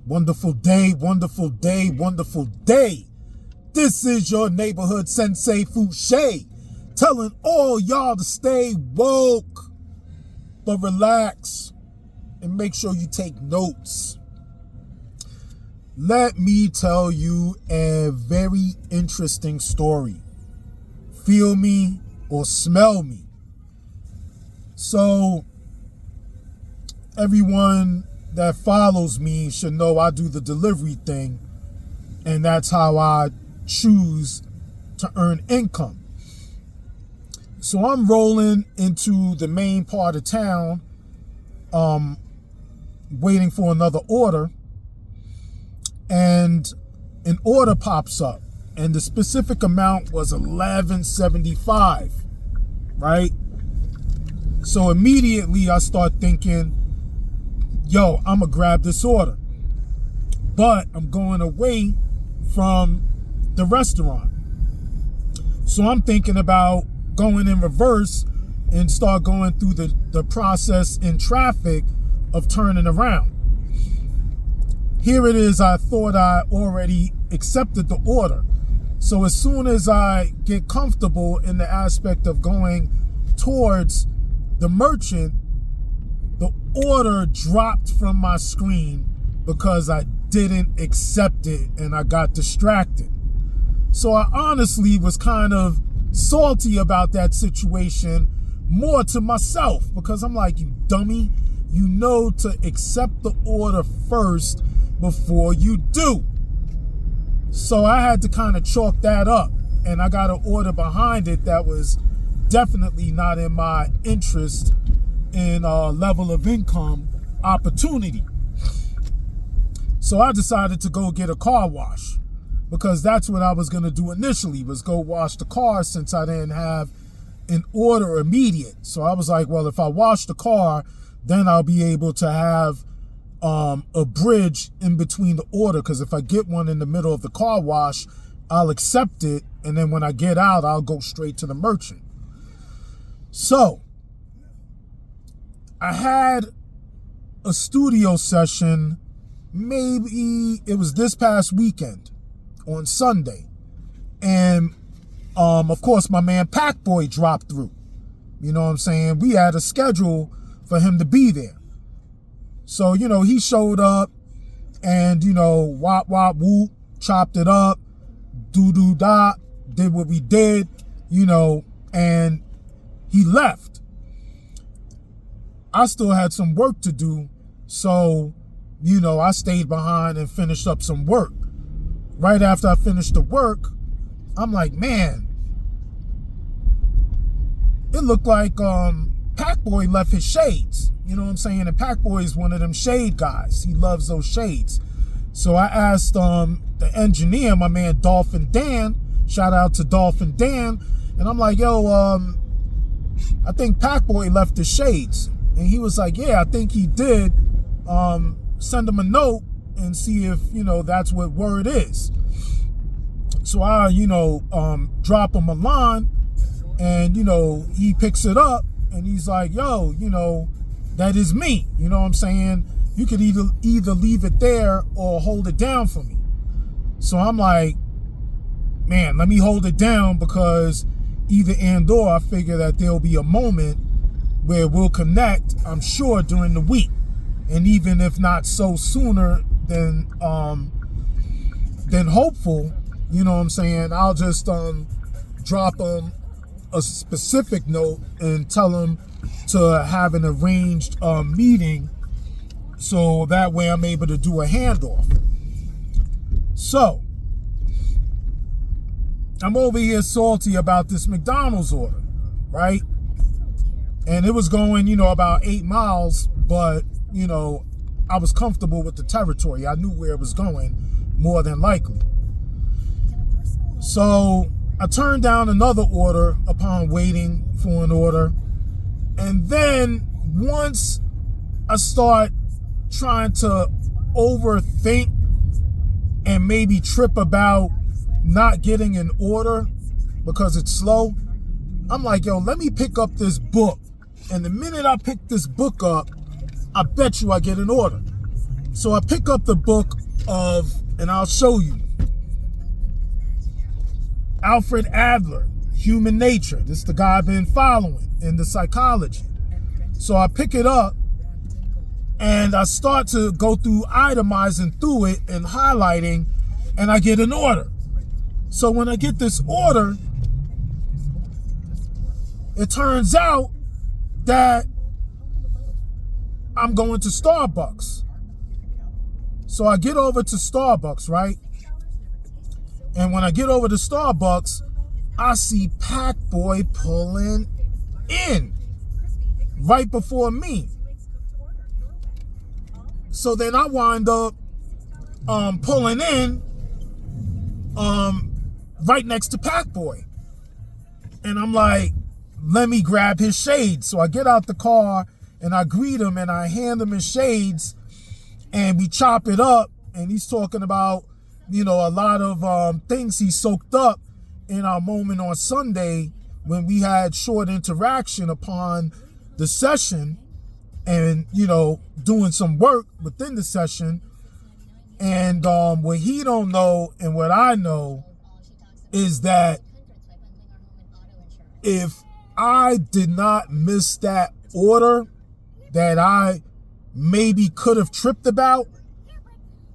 Wonderful day, wonderful day, wonderful day. This is your neighborhood Sensei Fouché, telling all y'all to stay woke, but relax and make sure you take notes. Let me tell you a very interesting story. Feel me or smell me. So, everyone that follows me should know I do the delivery thing, and that's how I choose to earn income. So I'm rolling into the main part of town, waiting for another order, and an order pops up, and the specific amount was $11.75, right? So immediately I start thinking, yo, I'm gonna grab this order, but I'm going away from the restaurant. So I'm thinking about going in reverse and start going through the process in traffic of turning around. Here it is, I thought I already accepted the order. So as soon as I get comfortable in the aspect of going towards the merchant, the order dropped from my screen because I didn't accept it and I got distracted. So I honestly was kind of salty about that situation, more to myself, because I'm like, you dummy, you know to accept the order first before you do. So I had to kind of chalk that up, and I got an order behind it that was definitely not in my interest in level of income opportunity. So I decided to go get a car wash, because that's what I was going to do initially, was go wash the car since I didn't have an order immediate. So I was like, well, if I wash the car, then I'll be able to have a bridge in between the order, because if I get one in the middle of the car wash, I'll accept it, and then when I get out, I'll go straight to the merchant. So I had a studio session, maybe it was this past weekend on Sunday. And of course, my man Packboy dropped through. You know what I'm saying? We had a schedule for him to be there. So, you know, he showed up and, you know, wop, wop, whoop, chopped it up, doo-doo-da, did what we did, you know, and he left. I still had some work to do, so, you know, I stayed behind and finished up some work. Right after I finished the work, I'm like, man, it looked like Packboy left his shades. You know what I'm saying? And Packboy is one of them shade guys. He loves those shades. So I asked the engineer, my man Dolphin Dan, shout out to Dolphin Dan, and I'm like, yo, I think Packboy left his shades. And he was like, yeah, I think he did. Send him a note and see if, you know, that's what word is. So I, you know, drop him a line, and, you know, he picks it up and he's like, yo, you know, that is me. You know what I'm saying? You could either leave it there or hold it down for me. So I'm like, man, let me hold it down, because either and or I figure that there'll be a moment where we'll connect, I'm sure, during the week. And even if not so sooner than hopeful, you know what I'm saying, I'll just drop him a specific note and tell him to have an arranged meeting, so that way I'm able to do a handoff. So I'm over here salty about this McDonald's order, right? And it was going, you know, about 8 miles, but, you know, I was comfortable with the territory. I knew where it was going, more than likely. So I turned down another order upon waiting for an order. And then once I start trying to overthink and maybe trip about not getting an order because it's slow, I'm like, yo, let me pick up this book. And the minute I pick this book up, I bet you I get an order. So I pick up the book of, and I'll show you, Alfred Adler, Human Nature. This is the guy I've been following in the psychology. So I pick it up and I start to go through itemizing through it and highlighting, and I get an order. So when I get this order, it turns out that I'm going to Starbucks. So I get over to Starbucks, right? And when I get over to Starbucks, I see Pac-Boy pulling in right before me. So then I wind up pulling in right next to Pac-Boy. And I'm like, let me grab his shades. So I get out the car and I greet him and I hand him his shades and we chop it up. And he's talking about, you know, a lot of things he soaked up in our moment on Sunday when we had short interaction upon the session and, you know, doing some work within the session. And what he don't know and what I know is that if I did not miss that order that I maybe could have tripped about,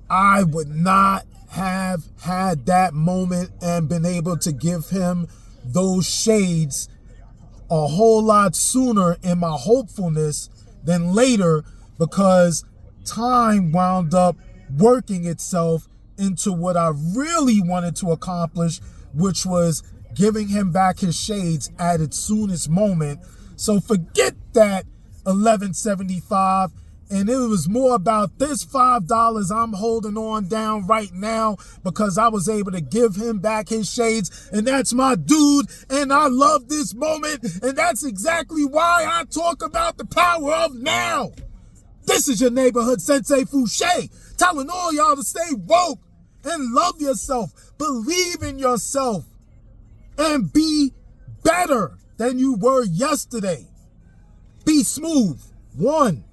I would not have had that moment and been able to give him those shades a whole lot sooner in my hopefulness than later, because time wound up working itself into what I really wanted to accomplish, which was giving him back his shades at its soonest moment. So forget that $11.75. And it was more about this $5 I'm holding on down right now because I was able to give him back his shades. And that's my dude. And I love this moment. And that's exactly why I talk about the power of now. This is your neighborhood Sensei Fouché, telling all y'all to stay woke and love yourself. Believe in yourself and be better than you were yesterday. Be smooth. 1.